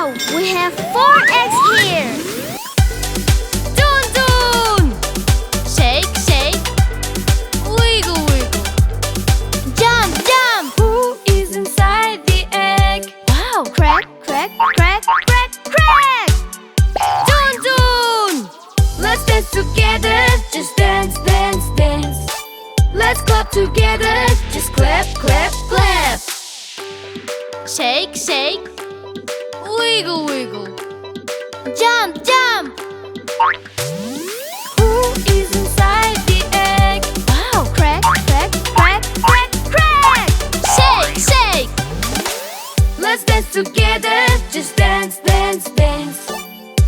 Wow, we have 4 eggs here. Dun dun! Shake, shake. Wiggle, wiggle. Jump, jump. Who is inside the egg? Wow, crack, crack, crack, crack, crack. Dun dun! Let's dance together. Just dance, dance, dance. Let's clap together. Just clap, clap, clap. Shake, shake. Wiggle, wiggle. Jump, jump. Who is inside the egg? Wow, crack, crack, crack, crack, crack. Shake, shake. Let's dance together. Just dance, dance, dance.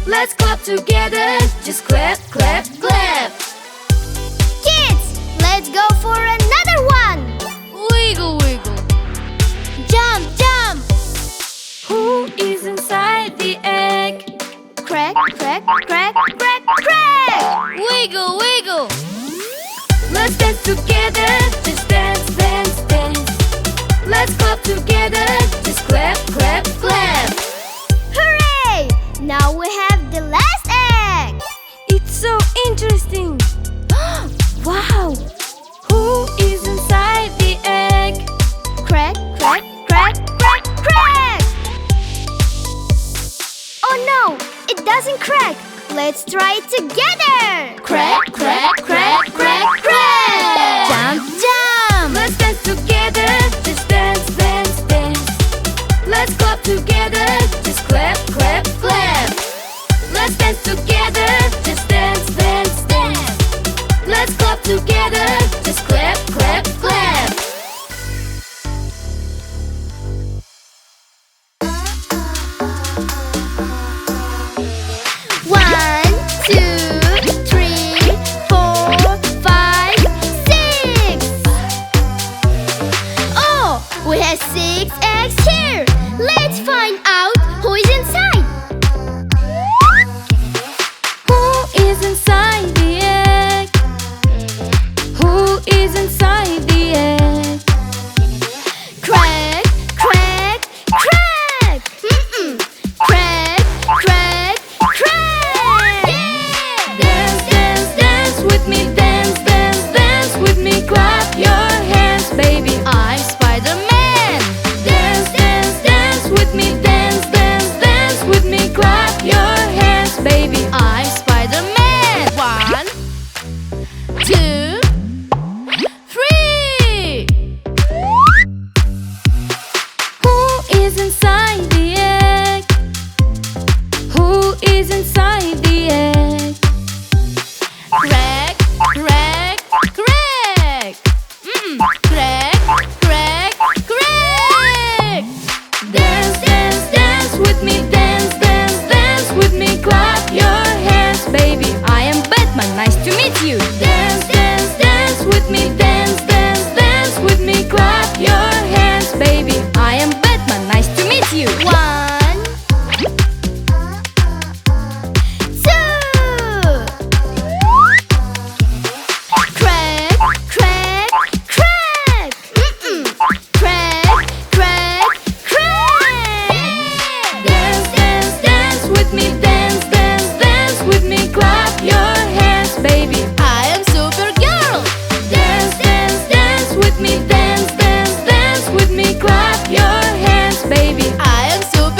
Let's clap together. Just clap, clap, clap. Kids, let's go for another one. Wiggle, wiggle. Jump, jump. Who is inside the egg? Crack, crack, crack, crack, crack. Wiggle, wiggle. Let's dance together. Just dance, dance, dance. Let's clap together. Just clap, clap, clap. Hooray! Now we have the last egg. It's so interesting. Wow! Who is inside the egg? Crack, crack, crack, crack, crack. Oh no, it doesn't crack. Let's try it together. Crack, crack, crack, crack, crack. Jump, jump. Let's dance together. Just dance, dance, dance. Let's clap together. Just clap, clap, clap. Let's dance together. Just dance, dance, dance. Let's clap together. Just clap, clap, clap. One, two, three, 4, 5, 6. Oh, we have 6 eggs here. Let's find out who is inside. Who is inside the egg? Who is inside the egg? Crack, crack, crack. Crack, crack, crack. Dance, dance, dance with me. Dance, dance, dance with me. Clap your hands, baby. I'm Spider-Man. Dance, dance, dance with me. Dance, dance, dance with me. Clap your hands, baby. I'm Spider-Man. 1, 2, 3. Who is inside the egg? Who is inside the egg? Crack, crack, crack. Crack, crack, crack. Dance, dance, dance with me. Dance, dance, dance with me. Clap your hands, baby. I am Batman. Nice to meet you. Dance, dance, dance with me. Dance, dance, dance with me. Clap your hands, baby. I am Batman. Nice to meet you. 1, 2. Crack, crack, crack. Crack, crack, crack. Dance, dance, dance with me. Dance, dance, dance with me. Clap your hands, baby. I am Supergirl. Dance, dance, dance with me. Dance, dance, dance with me. Clap your hands, baby. I am Supergirl.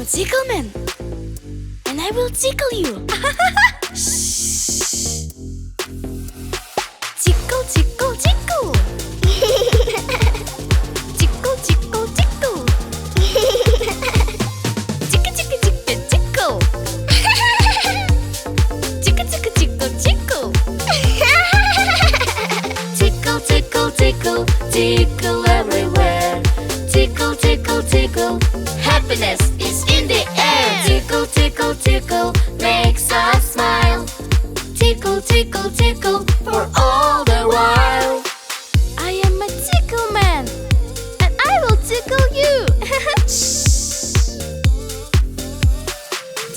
a tickle man, and I will tickle you. Tickle, tickle, tickle. Tickle, tickle, tickle. Tickle, tickle, tickle, tickle. Tickle, tickle, tickle, tickle. Tickle, tickle, tickle, tickle everywhere. Tickle, tickle, tickle. Happiness is in the air. Tickle, tickle, tickle, makes us smile. Tickle, tickle, tickle, for all the while. I am a tickle man, and I will tickle you.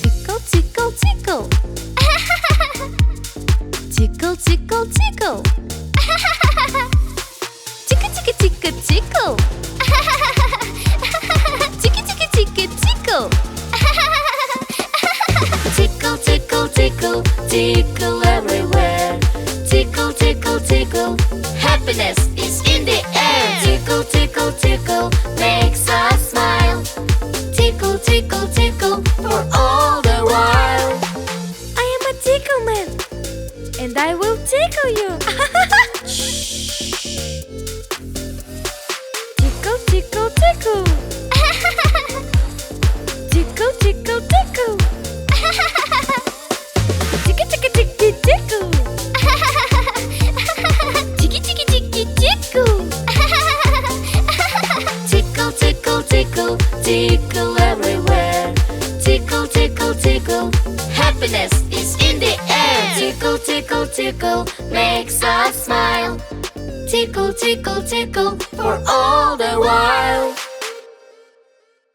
Tickle, tickle, tickle. Tickle, tickle, tickle. Tickle, tickle, tickle, tickle. Tickle, tickle, tickle, tickle. Tickle, tickle, tickle, tickle everywhere. Tickle, tickle, tickle, happiness is in the air. Tickle, tickle, tickle, makes us smile. Tickle, tickle, tickle, for all the while. I am a tickle man, and I will tickle you. Tickle, tickle, tickle. Tickle, tickle, tickle. Tickle, tickle, tickle, tickle. Ticky, ticky, ticky, tickle. Tickle, tickle, tickle, tickle everywhere. Tickle, tickle, tickle, happiness is in the air. Tickle, tickle, tickle, makes us smile. Tickle, tickle, tickle, for all the while.